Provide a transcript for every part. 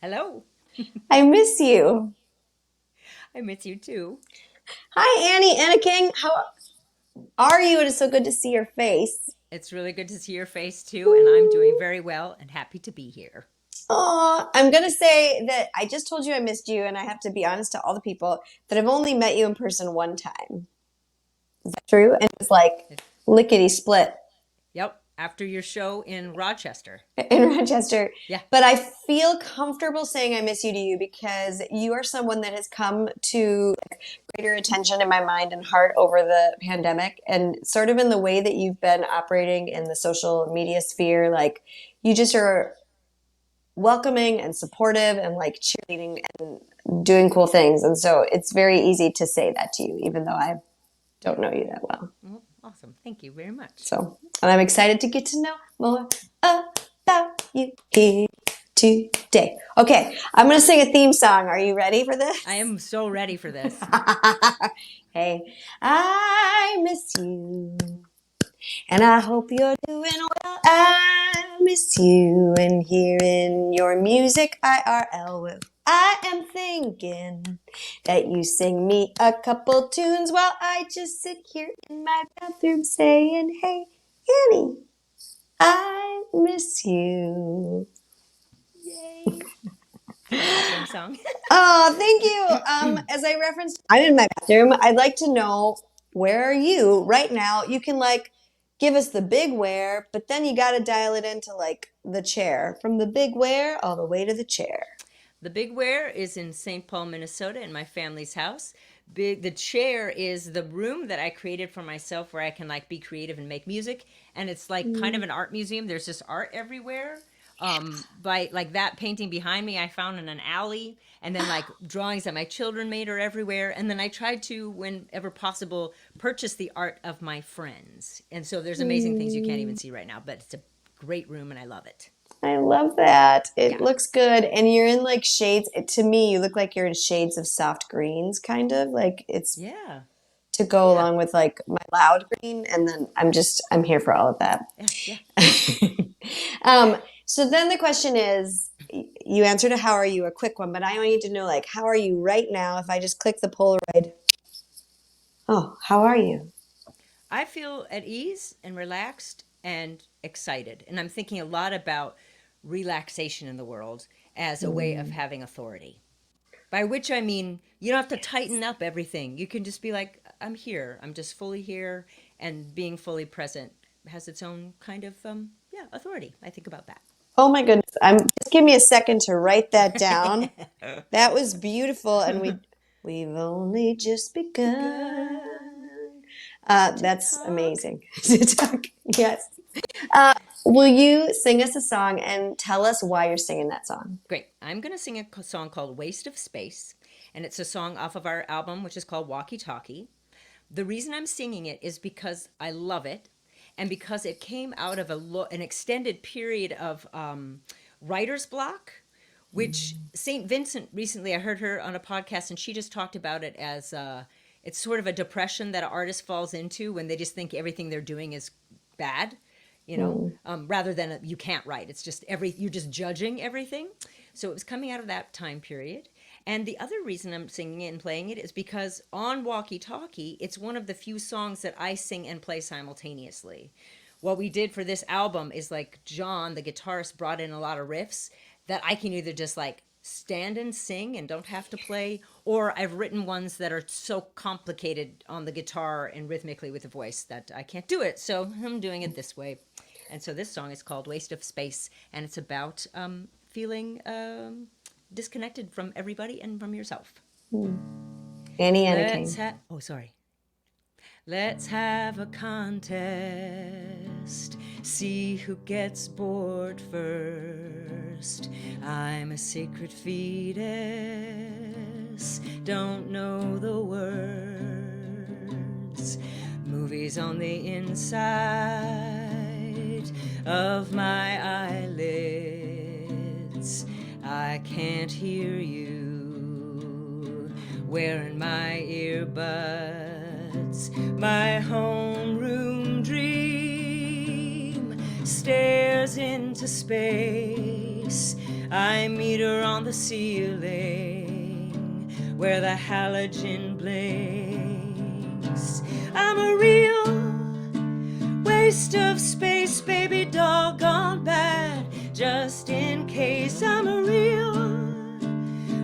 Hello. I miss you. I miss you too. Hi, Annie Enneking. How are you? It is so good to see your face. It's really good to see your face too, and I'm doing very well and happy to be here. Oh, I'm going to say that I just told you I missed you, and I have to be honest to all the people that I've only met you in person one time. Is that true? And it was like It- lickety split yep, after your show in Rochester. in Rochester. Yeah. But I feel comfortable saying I miss you to you because you are someone that has come to greater attention in my mind and heart over the pandemic, and sort of in the way that you've been operating in the social media sphere. Like, you just are welcoming and supportive and like cheerleading and doing cool things. And so it's very easy to say that to you, even though I don't know you that well. Well, awesome. Thank you very much. So, and I'm excited to get to know more about you here today. Okay, I'm going to sing a theme song. Are you ready for I this? am so ready for this. Hey, I miss you, and I hope you're doing well. I miss you, and hearing your music IRL. I am thinking that you sing me a couple tunes while I just sit here in my bathroom saying, "Hey, Annie, I miss you." Yay. It's an awesome song. Oh, thank you. As I referenced, I'm in my bathroom. I'd like to know, where are you right now? You can like give us the big where, but then you got to dial it into like the chair, from the big where all the way to the chair. The big where is in St. Paul, Minnesota, in my family's house. The chair is the room that I created for myself where I can like be creative and make music. And it's like kind of Mm. an art museum. There's just art everywhere. By like that painting behind me, I found in an alley, and then like drawings that my children made are everywhere. And then I tried to, whenever possible, purchase the art of my friends. And so there's amazing things you can't even Mm. see right now, but it's a great room and I love it. I love that. It Yeah. looks good. And you're in like shades. To me, you look like you're in shades of soft greens, kind of like it's Yeah. to go Yeah. along with like my loud green. And then I'm here for all of that. Yeah. Yeah. So then the question is, you answered a how are you, a quick one, but I need to know, like, how are you right now? If I just click the Polaroid, oh, how are you? I feel at ease and relaxed and excited. And I'm thinking a lot about relaxation in the world as a way of Mm. having authority. By which I mean, you don't have to tighten up everything. You can just be like, I'm here. I'm just fully here. And being fully present has its own kind of, yeah, authority. I think about Oh my goodness. Just give me a second to write that down. That was beautiful, and that. we've only just begun. Begun to That's talk. amazing to talk. Yes. Uh, will you sing us a song and tell us why you're singing that song? Great. I'm going to sing a song called Waste of Space, and it's a song off of our album, which is called Walkie Talkie. The reason I'm singing it is because I love it, and because it came out of an extended period of writer's block, which St. Vincent recently, I heard her on a podcast, and she just talked about it as it's sort of a depression that an artist falls into when they just think everything they're doing is bad, Mm. rather than you can't write. It's just you're just judging everything. So it was coming out of that time period. And the other reason I'm singing it and playing it is because on Walkie Talkie, it's one of the few songs that I sing and play simultaneously. What we did for this album is like John, the guitarist, brought in a lot of riffs that I can either just like stand and sing and don't have to play, or I've written ones that are so complicated on the guitar and rhythmically with the voice that I can't do it. So I'm doing it this way. And so this song is called Waste of Space, and it's about feeling disconnected from everybody and from yourself. Mm. Annie Let's Enneking. have, oh, sorry. Let's have a contest. See who gets bored first. I'm a secret fetus. Don't know the words. Movies on the inside of my eyelids. I can't hear you. Wearing my earbuds. My homeroom dream stares stars into space. I meet her on the ceiling where the halogen blinks. I'm a real waste of space, baby doll gone bad. Just in case, I'm a real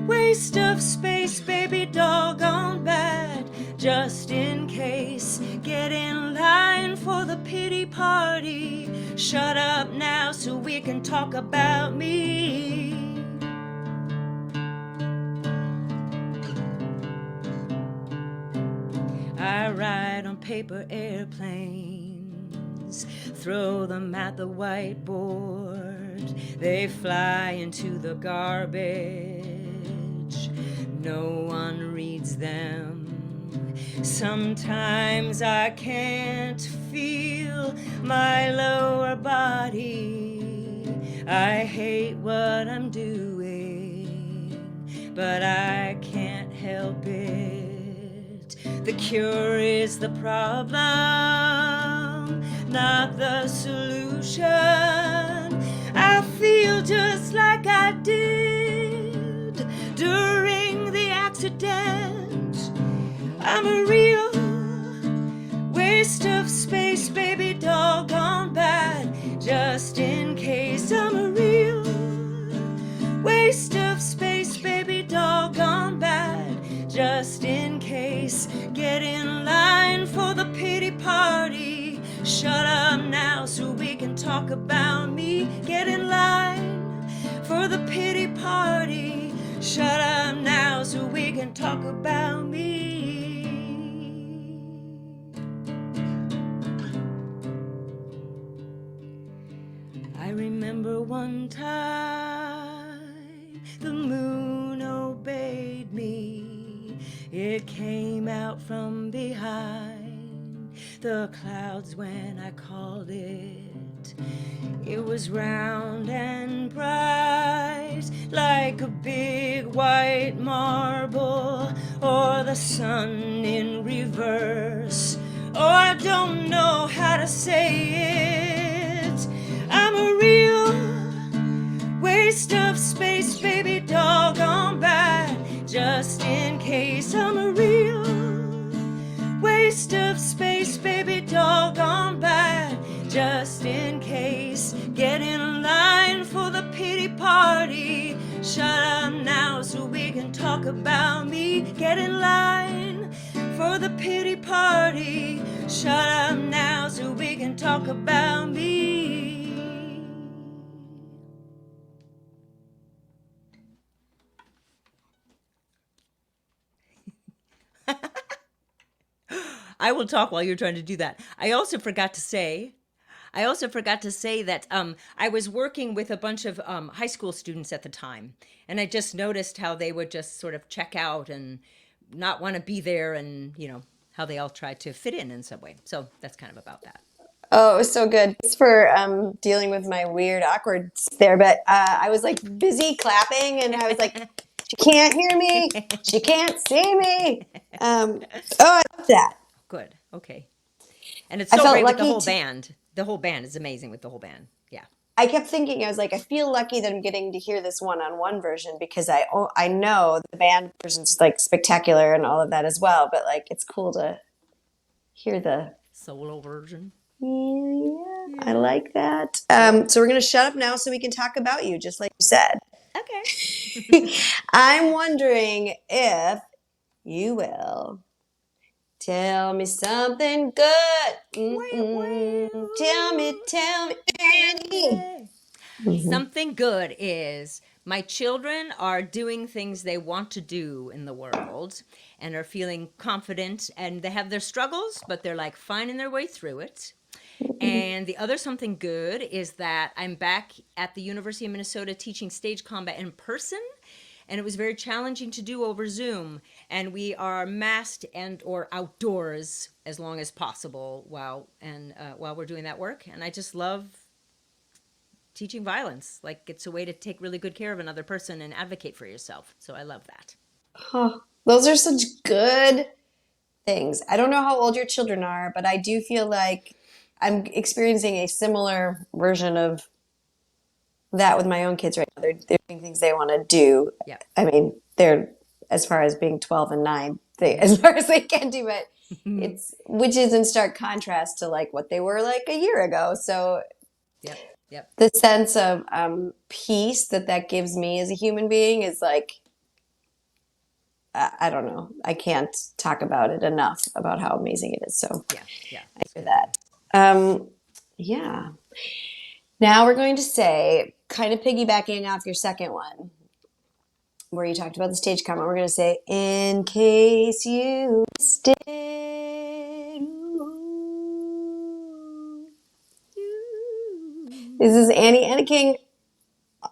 waste of space, baby doll gone bad. Just in case, get in line for the pity party. Shut up now so we can talk about me. I ride on paper airplanes, throw them at the whiteboard. They fly into the garbage. No one reads them. Sometimes I can't feel my lower body. I hate what I'm doing, but I can't help it. The cure is the problem, not the solution. I feel just like I did during the accident. I'm a real waste of space, baby doll gone bad. Just in case, I'm a real waste of space, baby doll gone bad. Just in case, get in line for the pity party. Shut up now so we can talk about me. Get in line for the pity party. Shut up now so we can talk about me. I remember one time the moon obeyed me. It came out from behind the clouds when I called it. It was round and bright like a big white marble, or the sun in reverse. Oh, I don't know how to say it. I'm a real waste of space, baby doll gone bad. Just in case, I'm a real waste of space, baby doll gone bad. Just in case, get in line for the pity party. Shut up now so we can talk about me. Get in line for the pity party. Shut up now so we can talk about me. I will talk while you're trying to do that. I also forgot to say that I was working with a bunch of high school students at the time, and I just noticed how they would just sort of check out and not want to be there, and how they all tried to fit in some way. So that's kind of about that. Oh, it was so good. Thanks for dealing with my weird awkward there, but I was like busy clapping, and I was like, she can't hear me, she can't see me. Oh, I love that. Good. Okay. And it's I so felt great with the lucky whole to. band. The whole band is amazing with the whole band. Yeah. I kept thinking, I was like, I feel lucky that I'm getting to hear this one-on-one version, because I know the band version's like spectacular and all of that as well. But like, it's cool to hear the. Solo version. Yeah, I like that. So we're gonna shut up now so we can talk about you, just like you said. Okay. I'm wondering if you will tell me something good. Tell me, Annie. Something good is my children are doing things they want to do in the world and are feeling confident, and they have their struggles, but they're like finding their way through it. And the other something good is that I'm back at the University of Minnesota teaching stage combat in person. And it was very challenging to do over Zoom. And we are masked and or outdoors as long as possible while we're doing that work. And I just love teaching violence. Like, it's a way to take really good care of another person and advocate for yourself. So I love that. Oh, those are such good things. I don't know how old your children are, but I do feel like I'm experiencing a similar version of that with my own kids right now. They're doing things they want to do. Yeah. I mean, they're as far as being 12 and 9, they Mm-hmm. as far as they can do it. It's which is in stark contrast to like what they were like a year ago. So Yep. Yep. the sense of peace that gives me as a human being is like I don't know. I can't talk about it enough about how amazing it is. So Yeah. Yeah. I It's a hear good thing. that. Yeah. Now we're going to say, kind of piggybacking off your second one, where you talked about the stage comment, we're going to say, in case you missed it. Ooh. This is Annie Enneking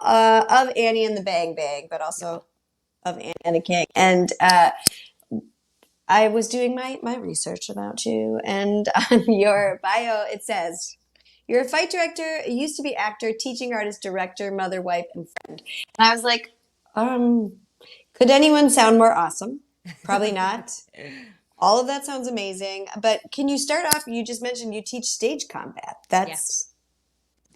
of Annie and the Bang Bang, but Yeah. also of Annie Enneking. And I was doing my research about you, and on your bio, it says, you're a fight director, a used to be actor, teaching artist, director, mother, wife, and friend. And I was like, could anyone sound more awesome? Probably not. All of that sounds amazing. But can you start off? You just mentioned you teach stage combat. Yeah. That's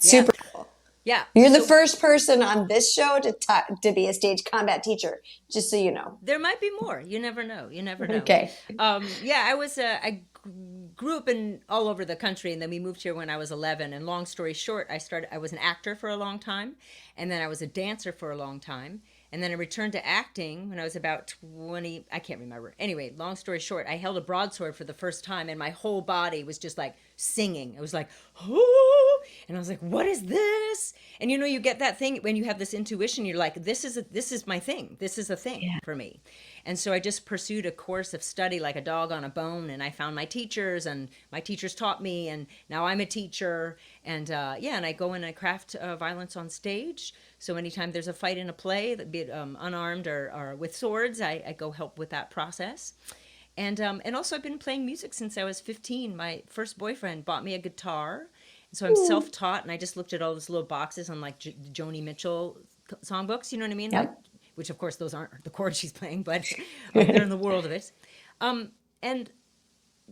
Yeah. super cool. Yeah. You're the So first person on this show to be a stage combat teacher, just so you know. there might be more. You never know. You never know. Okay. Yeah, I grew up in all over the country, and then we moved here when I was 11. And long story short, I was an actor for a long time, and then I was a dancer for a long time, and then I returned to acting when I was about 20. I can't remember. Anyway, long story short, I held a broadsword for the first time, and my whole body was just like singing. It was like, oh, and I was like, what is this? And you know, you get that thing when you have this intuition. You're like, this is my thing. This is a thing Yeah. for me. And so I just pursued a course of study like a dog on a bone, and I found my teachers, and my teachers taught me, and now I'm a teacher. And yeah, and I go in and I craft violence on stage. So anytime there's a fight in a play, be it unarmed or with swords, I go help with that process. And also I've been playing music since I was 15. My first boyfriend bought me a guitar. So I'm self-taught, and I just looked at all those little boxes on like Joni Mitchell songbooks, you know what I mean? Like, Yep. which of course those aren't the chords she's playing, but they're in the world of it. And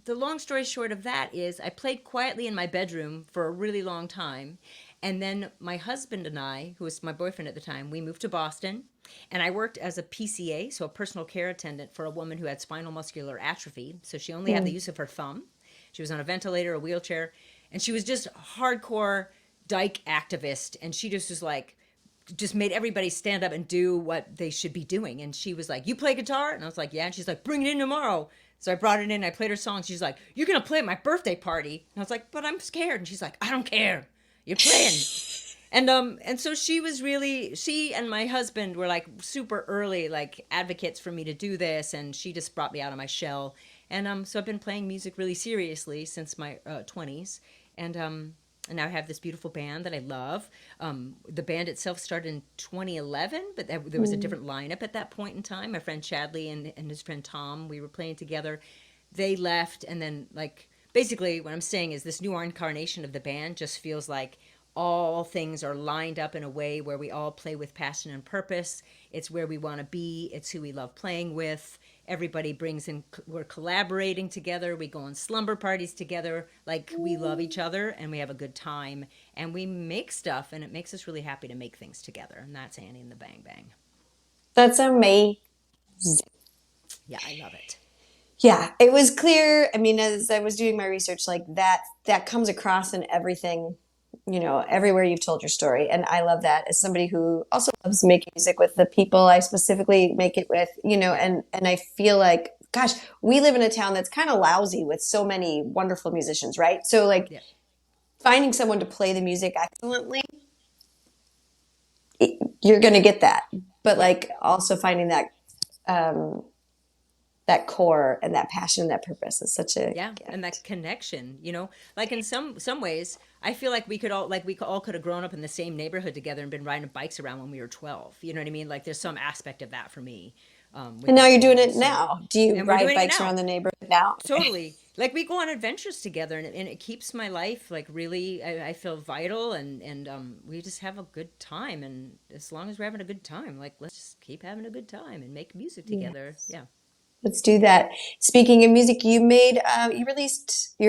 the long story short of that is I played quietly in my bedroom for a really long time. And then my husband and I, who was my boyfriend at the time, we moved to Boston. And I worked as a PCA, so a personal care attendant for a woman who had spinal muscular atrophy. So she only had the use of her thumb. She was on a ventilator, a wheelchair, and she was just a hardcore dyke activist. And she just was like, just made everybody stand up and do what they should be doing. And she was like, you play guitar? And I was like, yeah. And she's like, bring it in tomorrow. So I brought it in, I played her song. She's like, you're going to play at my birthday party. And I was like, but I'm scared. And she's like, I don't care. You're playing. And so she and my husband were like super early, like advocates for me to do this. And she just brought me out of my shell. And so I've been playing music really seriously since my 20s. And now I have this beautiful band that I love. The band itself started in 2011, but there was a different lineup at that point in time. My friend Chadley and his friend Tom, we were playing together. They left, and then like basically what I'm saying is this new incarnation of the band just feels like all things are lined up in a way where we all play with passion and purpose. It's where we want to be. It's who we love playing with. Everybody brings in, we're collaborating together. We go on slumber parties together. Like we love each other and we have a good time and we make stuff, and it makes us really happy to make things together. And that's Annie and the Bang Bang. That's amazing. Yeah, I love it. Yeah, it was clear. I mean, as I was doing my research, like that comes across in everything, everywhere you've told your story. And I love that as somebody who also loves making music with the people I specifically make it with, and I feel like, gosh, we live in a town that's kind of lousy with so many wonderful musicians, right? So like Yeah. finding someone to play the music excellently, you're going to get that. But Yeah. like also finding that core and that passion and that purpose is such a Yeah, and gift. that connection, like in some ways, I feel like we all could have grown up in the same neighborhood together and been riding bikes around when we were 12. You know what I mean? Like there's some aspect of that for me with And now this you're doing band. it So, now. Do you and we're ride doing it bikes now. around the neighborhood now? Totally. Like we go on adventures together, and it keeps my life like really. I feel vital, and we just have a good time. And as long as we're having a good time, like let's just keep having a good time and make music together. Yes. Yeah. Let's do that. Speaking of music, you're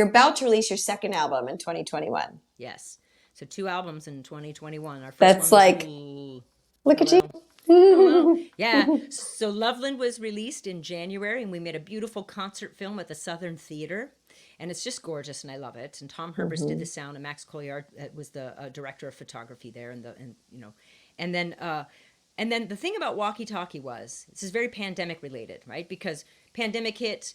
about to release your second album in 2021. Yes. So 2 albums in 2021. Our first one That's was like, Wellll. look at you. Hello. Hello. Yeah. So Loveland was released in January, and we made a beautiful concert film at the Southern Theater. And it's just gorgeous, and I love it. And Tom Herbers did the sound, and Max Colliard was the director of photography there, and you know, and then and then the thing about Walkie Talkie was this is very pandemic related, right? Because pandemic hit.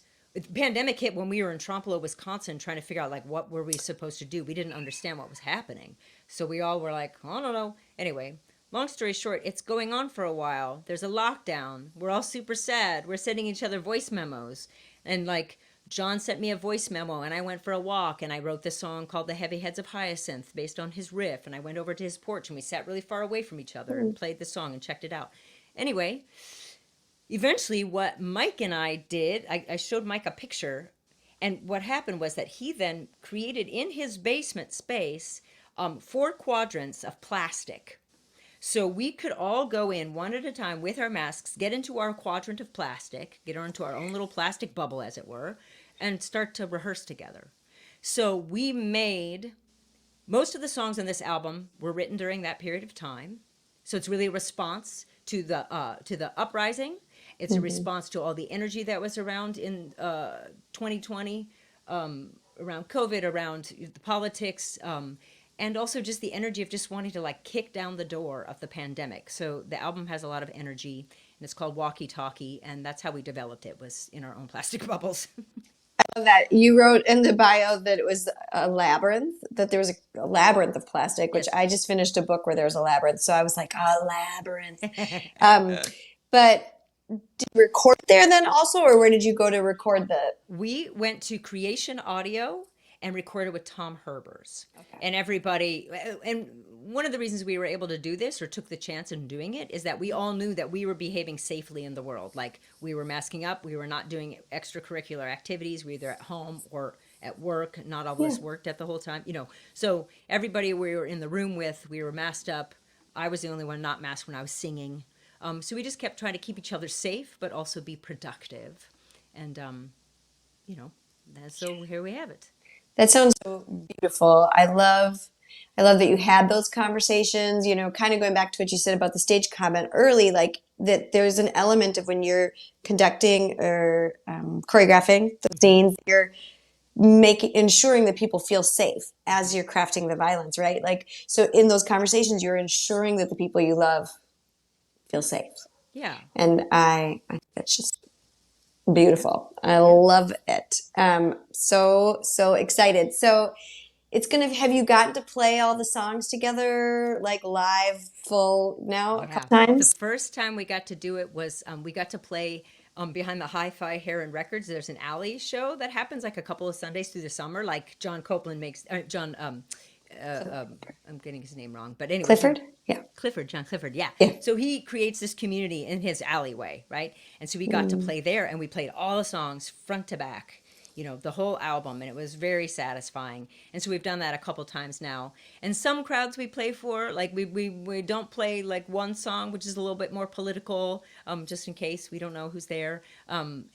Pandemic hit when we were in Trompeau, Wisconsin, trying to figure out like what were we supposed to do. We didn't understand what was happening, so we all were like, I don't know. Anyway, long story short, it's going on for a while. There's a lockdown. We're all super sad. We're sending each other voice memos. And like John sent me a voice memo and I went for a walk and I wrote this song called The Heavy Heads of Hyacinth based on his riff. And I went over to his porch and we sat really far away from each other and played the song and checked it out. Anyway, eventually what Mike and I did, I showed Mike a picture. And what happened was that he then created in his basement space 4 quadrants of plastic. So we could all go in one at a time with our masks, get into our quadrant of plastic, get into our own little plastic bubble, as it were, and start to rehearse together. So we made most of the songs on this album were written during that period of time. So it's really a response to the uprising. It's a response to all the energy that was around in 2020, around COVID, around the politics. And also just the energy of just wanting to like kick down the door of the pandemic. So the album has a lot of energy, and it's called Walkie Talkie, and that's how we developed it, was in our own plastic bubbles. That you wrote in the bio that it was a labyrinth, that there was a labyrinth of plastic, which Yes. I just finished a book where there was a labyrinth. So I was like, a labyrinth. Um, but did you record there then also, or where did you go to record the? We went to Creation Audio and recorded with Tom Herbers. And everybody, and one of the reasons we were able to do this or took the chance in doing it is that we all knew that we were behaving safely in the world. Like we were masking up, we were not doing extracurricular activities, we were either at home or at work. Not all of us worked at the whole time, you know. So everybody we were in the room with, we were masked up. I was the only one not masked when I was singing. So we just kept trying to keep each other safe, but also be productive. And, you know, so here we have it. That sounds so beautiful. I love that you had those conversations, you know, kind of going back to what you said about the stage comment early, like that there's an element of when you're conducting or choreographing the scenes, you're ensuring that people feel safe as you're crafting the violence, right? Like, so in those conversations, you're ensuring that the people you love feel safe. Yeah. And I think that's just beautiful. I love it. So excited. So it's gonna. Have you gotten to play all the songs together, like live, full now a Yeah. couple The times? first time we got to do it was we got to play behind the Hi-Fi Heron Records. There's an alley show that happens like a couple of Sundays through the summer. Like John Copeland makes I'm getting his name wrong, but anyway, Clifford? Yeah. John Clifford, yeah. Yeah. So he creates this community in his alleyway, right? And so we got to play there, and we played all the songs front to back, you know, the whole album, and it was very satisfying. And so we've done that a couple times now. And some crowds we play for, like we don't play like one song, which is a little bit more political, just in case we don't know who's there. But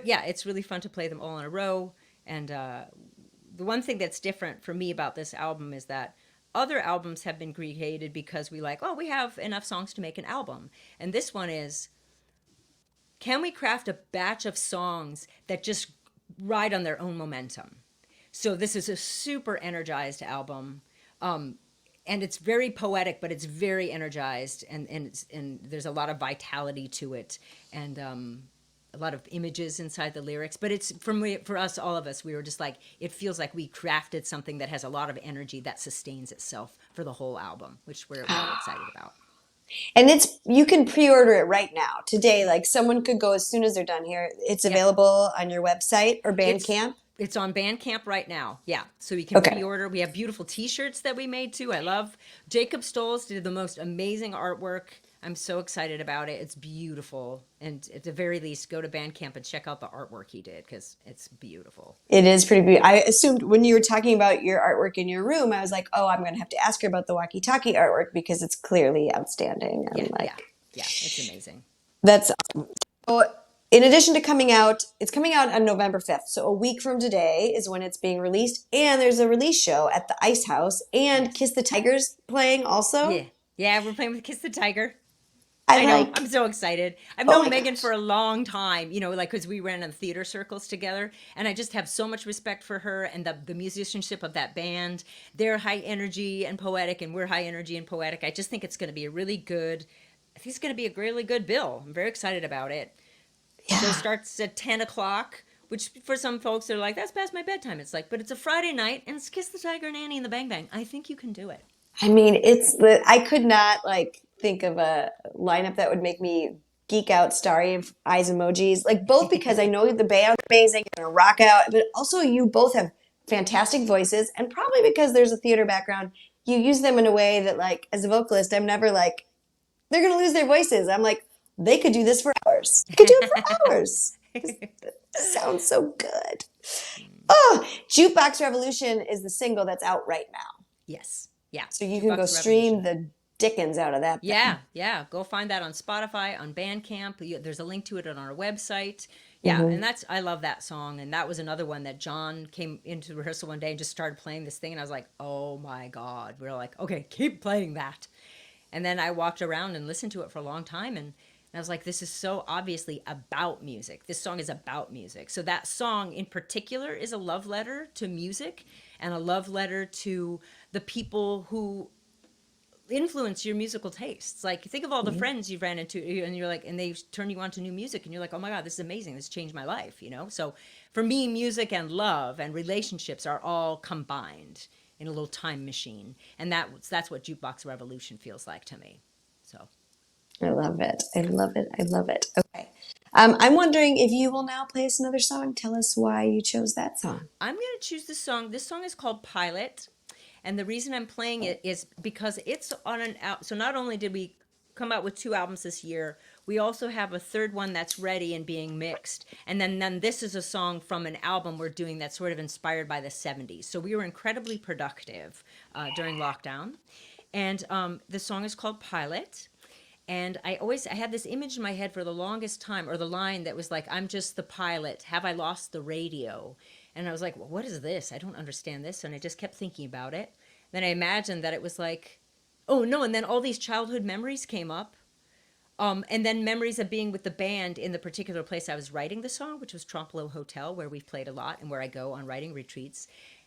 yeah, it's really fun to play them all in a row. And the one thing that's different for me about this album is that other albums have been created because we like, oh, we have enough songs to make an album. And this one is, can we craft a batch of songs that just ride on their own momentum? So this is a super energized album. And it's very poetic, but it's very energized, and there's a lot of vitality to it, and a lot of images inside the lyrics. But it's for us, all of us, we were just like, it feels like we crafted something that has a lot of energy that sustains itself for the whole album, which we're really excited about. And you can pre-order it right now today. Like someone could go as soon as they're done here. It's Yep. available on your website or It's Bandcamp. it's on Bandcamp right now. Yeah. So you can Okay. pre-order. We have beautiful t-shirts that we made too. I love Jacob Stoles did the most amazing artwork. I'm so excited about it. It's beautiful. And at the very least, go to Bandcamp and check out the artwork he did because it's beautiful. It is pretty beautiful. I assumed when you were talking about your artwork in your room, I was like, oh, I'm going to have to ask her about the walkie-talkie artwork because it's clearly outstanding. Yeah, And yeah, yeah. It's amazing. that's awesome. So in addition to coming out, it's coming out on November 5th. So a week from today is when it's being released. And there's a release show at the Ice House. And Yes. Kiss the Tiger's playing also. Yeah. Yeah, we're playing with Kiss the Tiger. I I know. like, I'm so excited. I've oh known my Megan gosh. for a long time, like, because we ran in theater circles together. And I just have so much respect for her and the musicianship of that band. They're high energy and poetic, and we're high energy and poetic. I just think it's going to be a really good, I think it's going to be a really good bill. I'm very excited about it. Show Yeah. starts at 10 o'clock, which for some folks, they're like, that's past my bedtime. It's like, but it's a Friday night, and it's Kiss the Tiger and Annie and the Bang Bang. I think you can do it. I mean, I could not like think of a lineup that would make me geek out, starry eyes emojis. Like both because I know the band's amazing and a rock out, but also you both have fantastic voices, and probably because there's a theater background, you use them in a way that like as a vocalist, I'm never like they're gonna lose their voices. I'm like they could do this for hours. They could do it for hours. This sounds so good. Oh, Jukebox Revolution is the single that's out right now. Yes. Yeah. So you can go Jukebox stream Revolution. the dickens out of that Yeah, thing. yeah. Go find that on Spotify, on Bandcamp. There's a link to it on our website. Yeah, Hmm. and I love that song. And that was another one that John came into rehearsal one day and just started playing this thing. And I was like, oh my God. We were like, okay, keep playing that. And then I walked around and listened to it for a long time. And I was like, this is so obviously about music. This song is about music. So that song in particular is a love letter to music and a love letter to the people who influence your musical tastes. Like think of all the friends you've ran into and you're like, and they turn you on to new music and you're like, oh my God, this is amazing. This changed my life. So for me, music and love and relationships are all combined in a little time machine. And that's what Jukebox Revolution feels like to me. So I love it. I love it. I love it. Okay. I'm wondering if you will now play us another song. Tell us why you chose that song. I'm going to choose this song. This song is called Pilot. And the reason I'm playing it is because it's on an out. So not only did we come out with 2 albums this year, we also have a third one that's ready and being mixed. And then this is a song from an album we're doing that's sort of inspired by the 70s. So we were incredibly productive during lockdown. And the song is called Pilot. And I had this image in my head for the longest time, or the line that was like, I'm just the pilot. Have I lost the radio? And I was like, well, what is this? I don't understand this. And I just kept thinking about it. Then I imagined that it was like, oh no. And then all these childhood memories came up. And then memories of being with the band in the particular place I was writing the song, which was Trompeau Hotel, where we've played a lot and where I go on writing retreats.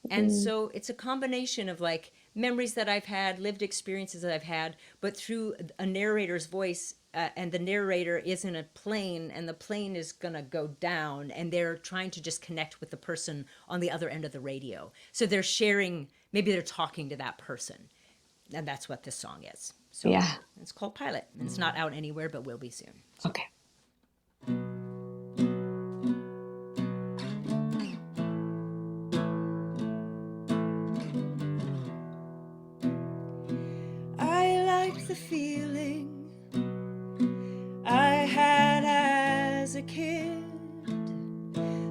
And Mm. so it's a combination of like memories that I've had, lived experiences that I've had, but through a narrator's voice. And the narrator is in a plane, and the plane is going to go down, and they're trying to just connect with the person on the other end of the radio. So they're sharing, maybe they're talking to that person. And that's what this song is. So Yeah. it's called Pilot, and it's not out anywhere, but will be soon. Okay. I like the feeling I had as a kid,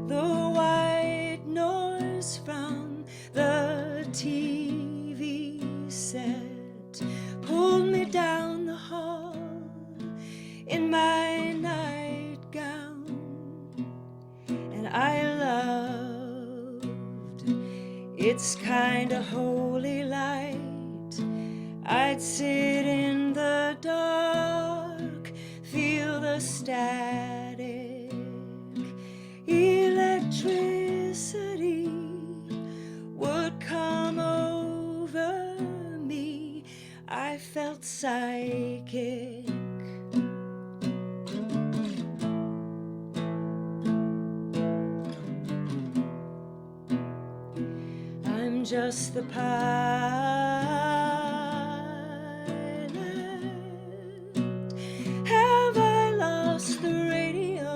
the white noise from the TV set pulled me down the hall in my nightgown, and I loved its kind of holy light. I'd sit in the dark, feel the static, electricity would come over me. I felt psychic. I'm just the pilot. Have I lost the radio?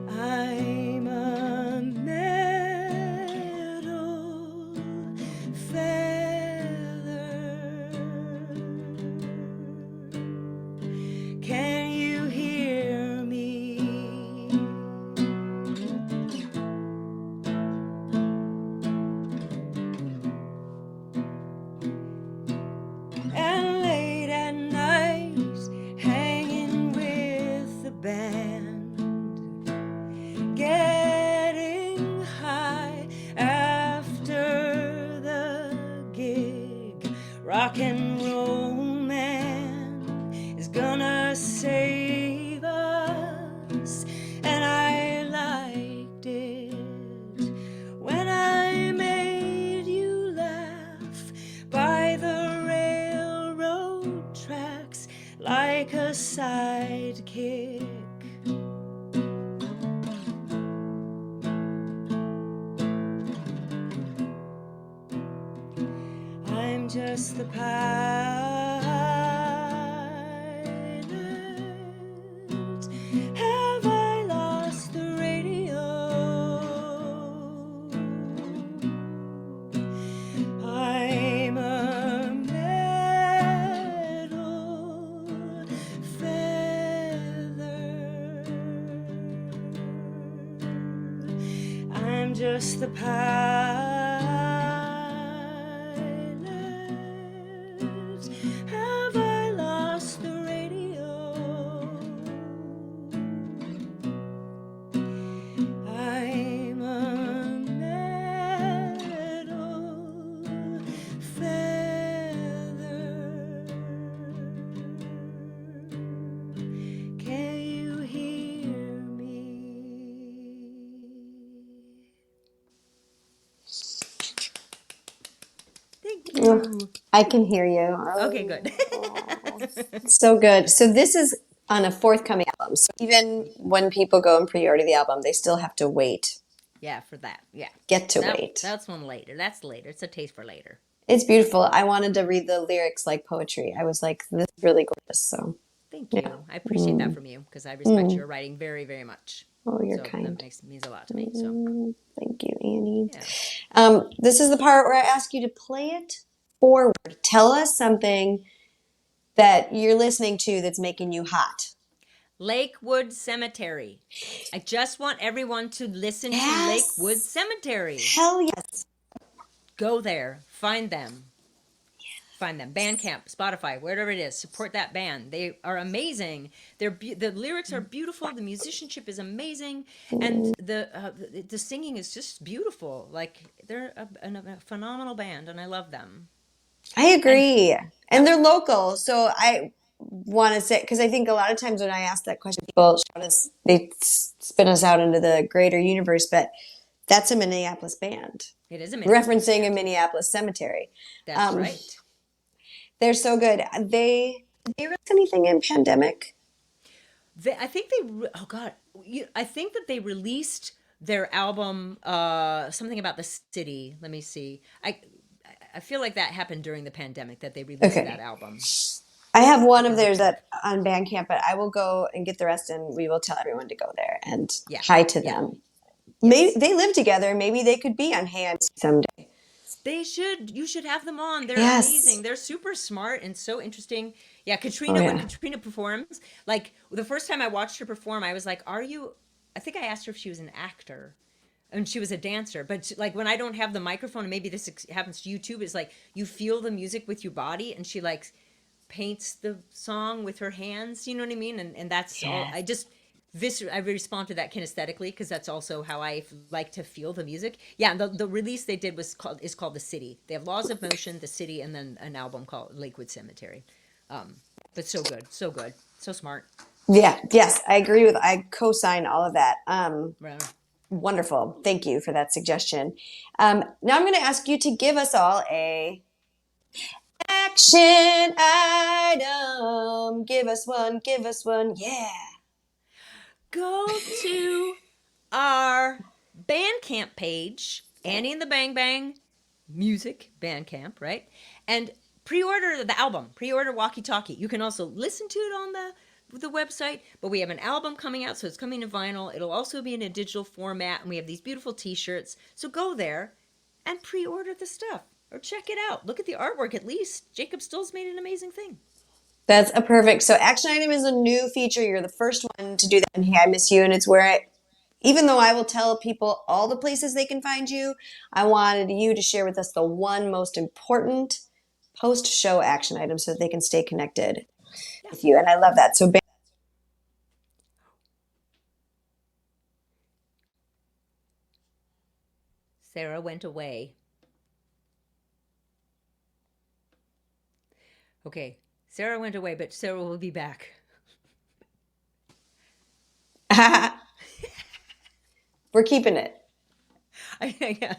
I'm a metal feather. Can you hear me? rock and roll man is gonna save us. And I liked it when I made you laugh by the railroad tracks like a sidekick. I'm just the pilot. Have I lost the radio? I'm a metal feather. I'm just the pilot. Have I lost the radio? I'm a metal feather. Can you hear me? Thank you. I can hear you. Okay, good. So good. So this is on a forthcoming album. So even when people go and pre-order the album, they still have to wait. Yeah, for that. Yeah. Get to wait. That's one later. That's later. It's a taste for later. It's beautiful. I wanted to read the lyrics like poetry. I was like, this is really gorgeous. So Thank you. I appreciate that from you because I respect your writing very, very much. Oh, you're so kind. That means a lot to me. So Thank you, Annie. yeah. This is the part where I ask you to play it forward. Tell us something that you're listening to that's making you hot. Lakewood Cemetery. I just want everyone to listen to Lakewood Cemetery. Hell yes. Go there. Find them. Find them. Bandcamp, Spotify, wherever it is. Support that band. They are amazing. The lyrics are beautiful. The musicianship is amazing, and the singing is just beautiful. Like they're a phenomenal band, and I love them. I agree. And they're local. So I want to say, because I think a lot of times when I ask that question, people shout us, they spin us out into the greater universe, but that's a Minneapolis band. It is a Minneapolis referencing band. a Minneapolis cemetery. That's right. They're so good. Did they release anything in pandemic? I think they. Oh God, I think that they released their album. Something about the city. Let me see. I feel like that happened during the pandemic that they released that album. I have one of theirs on Bandcamp, but I will go and get the rest, and we will tell everyone to go there and hi to them. Maybe they live together. Maybe they could be on Hand someday. They should. You should have them on. They're amazing. They're super smart and so interesting. Yeah, Katrina, when Katrina performs, like the first time I watched her perform, I was like, "Are you?" I think I asked her if she was an actor, and she was a dancer. But like when I don't have the microphone, and maybe this happens to you too, it's like you feel the music with your body, and she like paints the song with her hands. You know what I mean? And that's all. I respond to that kinesthetically because that's also how I like to feel the music. Yeah, the release they did is called The City. They have Laws of Motion, The City, and then an album called Lakewood Cemetery. But so good, so smart. Yeah, yes, I co-sign all of that. Right. Wonderful. Thank you for that suggestion. Now I'm going to ask you to give us all a action item. Give us one. Yeah. Go to our Bandcamp page, Annie and the Bang Bang Music Bandcamp, right? And pre-order the album, pre-order Walkie Talkie. You can also listen to it on the website, but we have an album coming out, so it's coming in vinyl. It'll also be in a digital format, and we have these beautiful t-shirts. So go there and pre-order the stuff or check it out. Look at the artwork at least. Jacob Stoll's made an amazing thing. That's a perfect. So action item is a new feature. You're the first one to do that. And hey, I miss you. And it's where even though I will tell people all the places they can find you, I wanted you to share with us the one most important post-show action item so that they can stay connected with you. And I love that. So Sarah went away. Okay, Sarah went away, but Sarah will be back. We're keeping it. Yeah.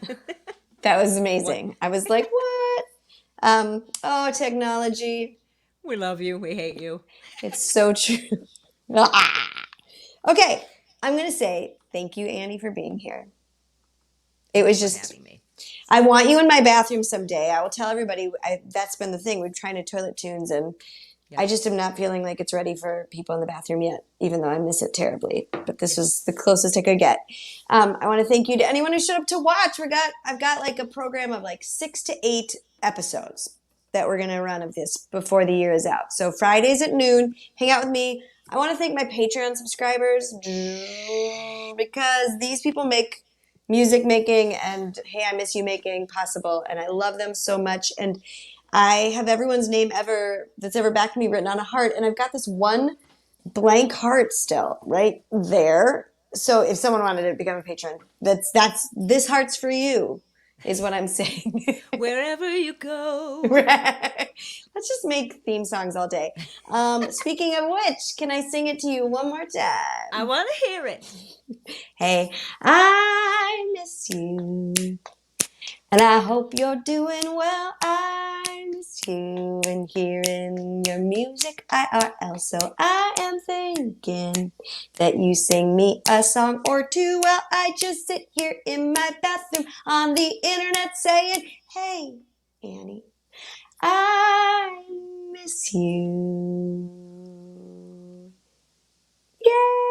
That was What? amazing. I was like, what? Oh, technology. We love you. We hate you. It's so true. Okay, I'm going to say thank you, Annie, for being here. It Thank you was for just, having me. I want you in my bathroom someday. I will tell everybody. That's been the thing. We're trying to toilet tunes, and I Yep. just am not feeling like it's ready for people in the bathroom yet, even though I miss it terribly. But this Yes. was the closest I could get. I want to thank you to anyone who showed up to watch. I've got like a program of like 6 to 8 episodes that we're gonna run of this before the year is out. So Fridays at noon, hang out with me. I want to thank my Patreon subscribers because these people make music making and hey, I miss you making possible, and I love them so much. And I have everyone's name ever that's ever backed me written on a heart, and I've got this one blank heart still right there. So if someone wanted to become a patron, that's this heart's for you, is what I'm saying. Wherever you go. Right. Let's just make theme songs all day. Speaking of which, can I sing it to you one more I time? want to hear it. Hey, I miss you. And I hope you're doing well. I miss you and hearing your music, IRL. So I am thinking that you sing me a song or two while I just sit here in my bathroom on the internet saying, hey, Annie, I miss you. Yay!